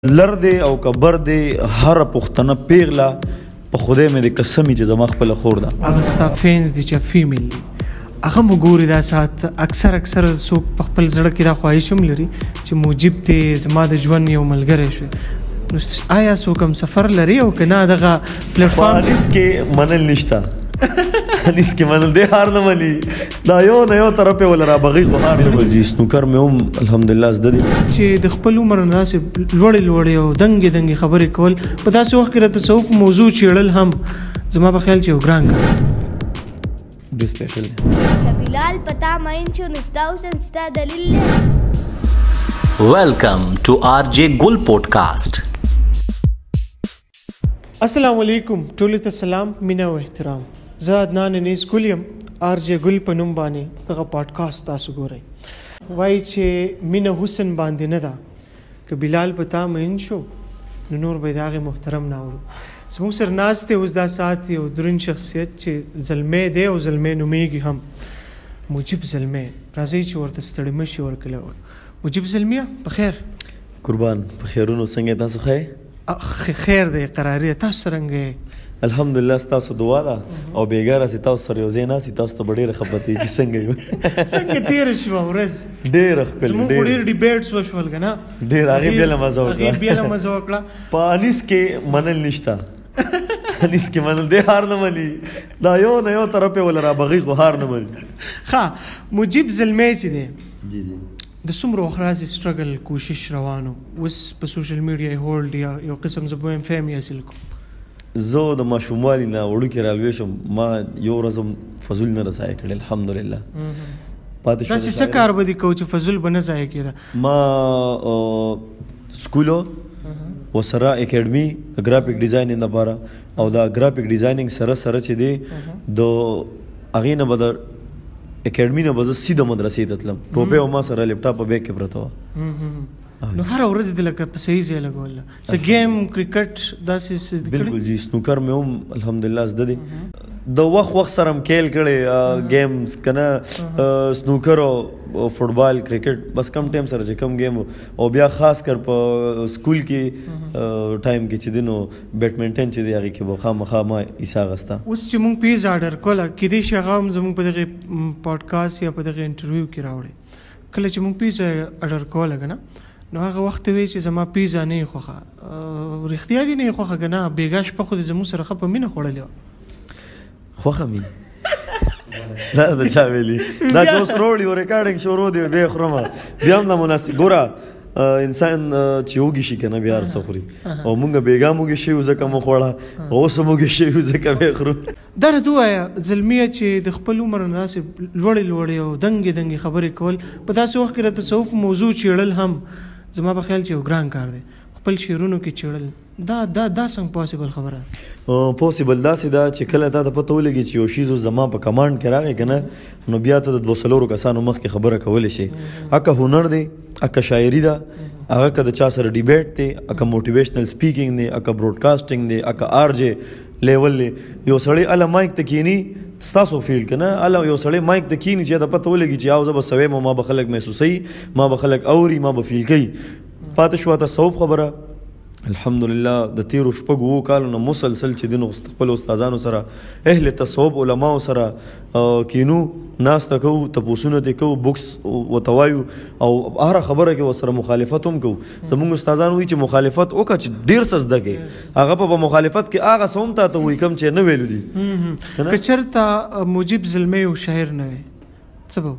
لر دی او کبر دی هر پښتنه پیغله په خدای مې د قسمی چې زما خپل خور ده هغه ستا فینز دي چې فیمیل دي هغه مو ګوري دا ساعت اکثر څوک په خپل زړه کې دا خواهش هم لري چې موجب دی زما د ژوند یو ملګری شي نو آیا څوک هم سفر لري او که نه دغه پلیټفارم کې منل نشته انیس کې منل دی هار نه مني دا یو نه یو طرف ولا را بغي خو هار نه جی سنوکر مې هم الحمدلله زده دي چې د خپل عمر نه داسې لوړې او دنګې خبرې کول په داسې وخت کې د تصوف موضوع چیړل هم زما په خیال چې یو ګران کار دی سپیشل بلال پتا ماین شو نستا اوس نستا دلیل Welcome to RJ Gul Podcast. السلام علیکم ټولو ته سلام مینه او احترام زه عدنان انیس ګل یم RJ ګل په نوم باندې دغه پادکاسټ تاسو ګورئ وایي چې مینه حسن باندې نه ده که بلال په تا مین شو نو نور به د هغې محترم نه اورو زموږ سره ناست دی اوس دا ساعت یو دروند شخصیت چې زلمی دی او زلمی نومیږي هم موجب زلمی راځئ چې ورته ستړي مشي ورکړی موجب زلمیه په خیر قربان په خیرونو څنګه تاسو ښه خیر دی قراری تاسو څرنګه الحمدلله ستاسو دعا ده او بیګاره سي تاسو سره یو ځای ناسي تاسو ته ډېره خبرې چې څنګه یو څنګه تېره شوه ورځ ډېره ښکلې زموږ ډېر ډیبیټس وشول که نه ډېر هغې بېله مزه وکړه هغې بېله مزه وکړه په انیس کې منل نشته انیس کې منل دی هار نه مني دا یو نه یو طرف ولا را بغي خو هار نه مني ښه موجب زلمی چې دی جی جی د څومره وخت راځي سټرګل کوشش روانو اوس په سوشل میډیا یې هولډ یا یو قسم زه به وایم فیم یې حاصل کوم زه د ماشوموالي نه وړوکې رالوی شم ما یو ورځ هم فضول نه رسایه کړی الحمدلله پاتې شو داسې څه کار به دې کوو چې فضول به نه ضایع کېده ما سکولو ورسره اکیډمي د ګرافیک ډیزاینینګ لپاره او دا ګرافیک ډیزاینینګ سره چې دی د هغې نه به د اکیډمي نه به زه سیده مدرسې ته تلم ټوپۍ او ما سره لیپټاپ په بیګ کې پرته وه نو هره ورځ دې لکه په صحیح ځای لګوله څه ګیم کرکټ داسې بالکل جی سنوکر مې هم الحمدلله زده دی د وخت سره هم کیل کړی گیمز که نه سنوکر او فوټبال کرکټ بس کم ټایم سره چې کم گیم او بیا خاص کر په سکول کې ټایم کې چې دی نو بیډمنټن چې دی هغې کې به خامخا ما حصه اخسته اوس چې مونږ پیزا اډر کوله کیدای شي هغه هم زموږ په دغې پاډکاسټ یا په دغې انټرویو کې راوړی کله چې مونږ پیزا اډر کوله که نه نو هغه وخت وی چې زما پیزا نه یې خوښه رښتیا دي نه یې خوښه که نه بېګا شپه خو دې زموږ سره ښه په مینه خوړلې وه خوښه مې دا د چا ویلي دا چې اوس روړي او ریکارډینګ شروع دی بیا یې خورمه بیا هم نامناسب ګوره انسان چې وږي شي که نه بیا هر څه خوري او مونږ بېګا موږي شوي ځکه مو خوړه اوس موږي شوي ځکه بیا خورو دا راته ووایه زلمیه چې د خپل عمر نه داسې لوړې او دنګې خبرې کول په داسې وخت کې د تصوف موضوع چیړل هم زما په خیال چې یو ګران کار دی خپل شعرونو کې چیړل دا څنګه پاسبل خبره پاسبل داسې ده چې کله تا ته پته ولګي چې یو شیز زما په کمانډ کې راغی که نه نو بیا ته د 200 کسانو مخکې خبره کولی شي اکه هنر دی اکه شاعري ده هغه که د چا سره ډیبیټ دی اکه موټیویشنل سپیکینګ دی اکه براډکاسټینګ دی اکه RJ لیول دی یو سړی اله مایک ته کینی ستاسو فیلډ که نه اله یو سړی مایک ته کینی چې د پته ولګي چې او زه به سویم ما به خلک محسوسوي ما به خلک اوري ما به فیل کوي پاتې شوه تصوف خبره الحمدلله د تیرو شپږو اوو کالو نه مسلسل چې دین خپل استادانو سره اهل تصوف علماو سره کینو ناسته کوو تپوسونه ترې کوو بکس ورته وایو او هره خبره کې ورسره مخالفت هم کوو زموږ استادان وایي چې مخالفت وکړه چې ډېر څه زده کړې هغه په مخالفت کې هغه څه هم تا ته وایي کوم چې نه ویلو دي که چېرته موجب زلمی یو شاعر نه وی څه به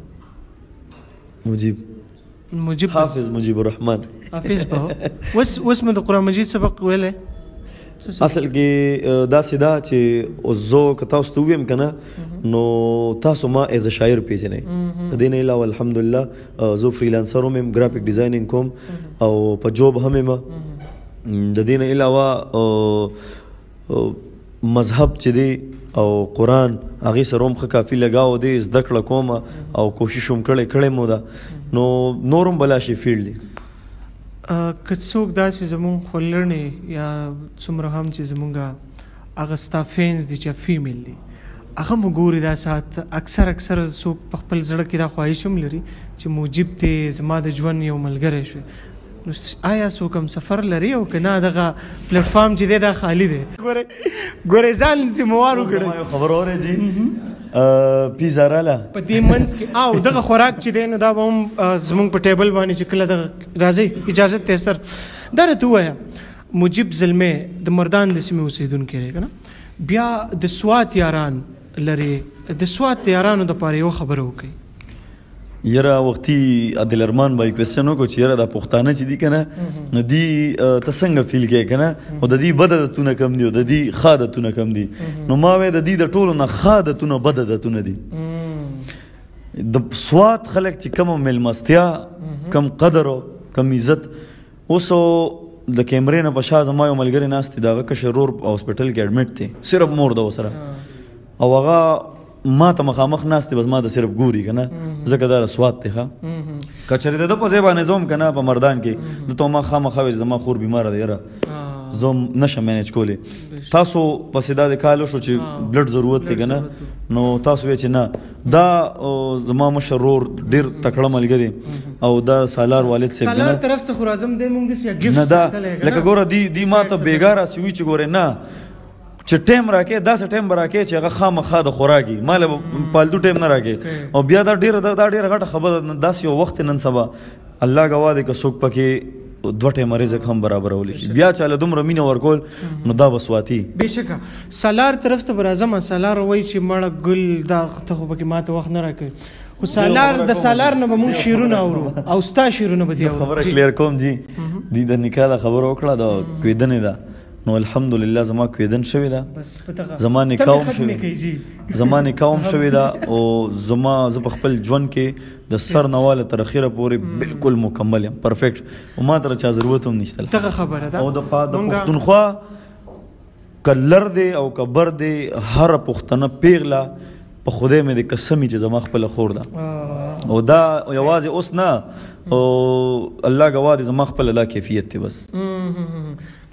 مجيب حافظ مجيب الرحمن حافظ به واسمه د قرآن مجید سبق ویلی اصل کې داسې ده چې زه که تاسو ته وویم که نه نو تاسو ما ایز شاعر پیژنئ د دې نه علاوه الحمدلله زه فریلانسر هم یم ګرافیک ډیزاینینګ کوم او په جوب هم یم د دې نه علاوه مذهب چې دی او قرآن هغې سره هم ښه کافي لګاو دی زده کړه کومه او کوشش هم کړی مو ده نو نور هم بلا شي فیلډ دی که څوک داسې زمونږ خولرنې یا څومره هم چې زمونږ هغه ستا فینز دي چې فیمیل دي هغه مو ګوري دا ساعت اکثر څوک په خپل زړه کې دا خواهش هم لري چې موجب دی زما د ژوند یو ملګری شي نو آیا څوک هم سفر لري او که نه دغه پلیټفارم چې دی دا خالي دی ګورې ځان ذمهوار وګڼئ خبر اورې جی پیزا راله په دې منځ کې او دغه خوراک چې دی نو دا به هم زمونږ په ټیبل باندې چې کله دغه راځئ اجازت دی سر دا راته ووایه مجیب زلمی د مردان د سیمې اوسېدونکی دی که نه بیا د سوات یاران لري د سوات د یارانو دپاره یوه خبره وکړئ یره وختي عادل ارمان بای کوېسچن وکړو چې یره دا پښتانه چې دي که نه نو دي ته څنګه فیل کوې که نه او د دې بد عادتونه کم دي او د دې ښه عادتونه کم دي نو ما وایې د دې د ټولو نه ښه عادتونه بد عادتونه دي د سوات خلک چې کومه میلمستیا کم قدر او کم عزت اوس د کیمرې نه په شا زما یو ملګری ناست دی د هغه کشر ورور هاسپټل کې اډمټ دی صرف مور ده ورسره او هغه ما ته مخامخ ناست دی بس ما ته صرف ګوري که نه ځکه دا سوات دی ښه که چېرې د ده په ځای باندې زه هم که نه په مردان کې د ته ما خامخا وایي زما خور بیماره ده یاره زه هم نشم مینج کولی تاسو پسې دا د کال وشو چې بلډ ضرورت دی که نه نو تاسو وایئ چې نه دا زما مشر ورور ډېر تکړه ملګری او دا سالار والد صاحب سالار طرف ته خو راځم دی مونږ داسې یا ګفټ ساتلی لکه ګوره دی ما ته بېګا راسې وي چې ګورې نه چې ټایم راکې داسې ټایم به راکې چې هغه خامخا د خوراکي ماله به پالتو ټایم نه راکې او بیا دا ډېره غټه خبره داسې یو وخت نن سبا الله ګواه دی که څوک پکې 2 ټایمه رزق هم برابرولی شي بیا چاله دومره مینه ورکول نو دا به سواتي بېشکه سالار طرف ته به راځم سالار وایي چې مړه ګل دا ته خو پکې ما ته وخت نه راکوي خو سالار د سالار نه به مونږ شعرونه اورو او ستا شعرونه به دې خبره کلیر کوم جی دی د نکاح خبره وکړه د کویدنې ده نو الحمدلله زما کویدن شوې ده زما نکاح هم شوې ده او زه په خپل ژوند کې د سر نواله تر اخره پورې بالکل مکمل یم پرفیکټ او ما ته چا ضرورت هم نشته دغه خبره ده او د پښتونخوا کلر دی او کبر دی هر پښتنه پیغله په خدای مې د قسمی چې زما خپل خور ده او دا یوازې اوس نه او الله ګواه دی زما خپل لا کیفیت دی بس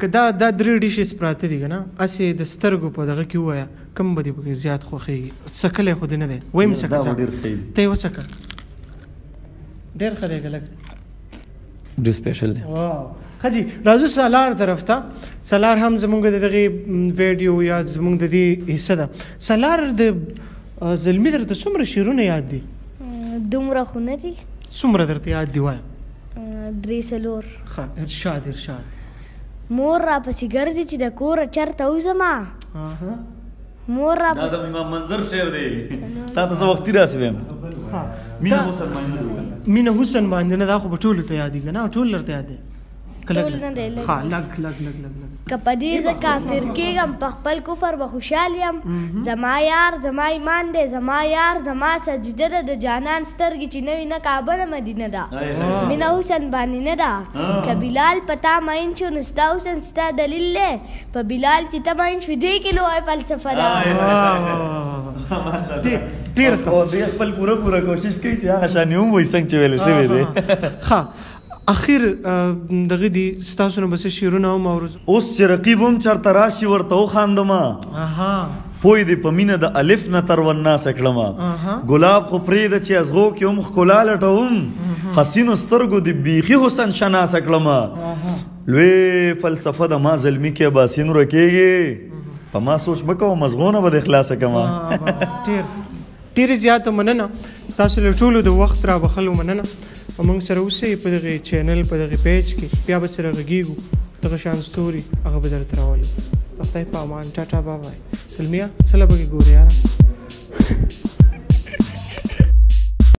که دا 3 ډیشز پراته دي که نه هسې د سترګو په دغه کې ووایه کوم به دې پکې زیات خوښېږي څکلی خو دې نه دی ویم څکه ته یې وڅکه ډېر ښه دی که لږ ډېر سپیشل دی ښه جي راځو سالار طرف ته سالار هم زمونږ د دغې ویډیو یا زمونږ د دې حصه ده سالار د زلمي درته څومره شعرونه یاد دي دومره خو نه دي څومره درته یاد دي وایه 3 ښه ارشاد مور راپسې ګرځي چې د کوره چرته وځمه مور راپسې دا زما منظر شعر دی تا ته زه وختي راسې ویم مینه حسن باندې نه دا خو به ټولو ته یادېږي نه ټول درته یاد دی که په دې زه کافر کېږم په خپل کفر به خوشحال یم زما یار زما ایمان دی زما یار زما سجده ده د جانان سترګې چې نه وي نه کعبه نه مدینه ده مینه حسن باندې نه ده که بلال په تا مین شو نو ستا حسن ستا دلیل دی په بلال چې ته مین شوې دې کې لوی فلسفه ده ډېر ښه دی خپل پوره کوشش کوي چې هغه شانې هم وایي څنګه چې ویل شوی دی ښه اخر دغه دي ستاسو نه بس شعرونه هم اورو اوس چې رقیب هم چرته راشي ورته وخاندمه پوی دی په مینه د الف نه تر وناسه کړمه ګلاب خو پرېږده چې ازغو کې هم ښکلا لټوم حسینو سترګو د بیخي حسن شناسه کړمه لوی فلسفه د ما زلمي کې باسین ورکېږي په ما سوچ مه کوه مزغونه به د خلاصه کړمه ډېرې زیاته مننه ستاسو له ټولو د وخت را بخلو مننه او موږ سره اوسئ په دغې چینل په دغې پیج کې بیا به سره غږېږو دغه شان ستوري هغه به درته راولو د خدای په امان ټاټا بابای سلمیا څه له به کې ګورې یاره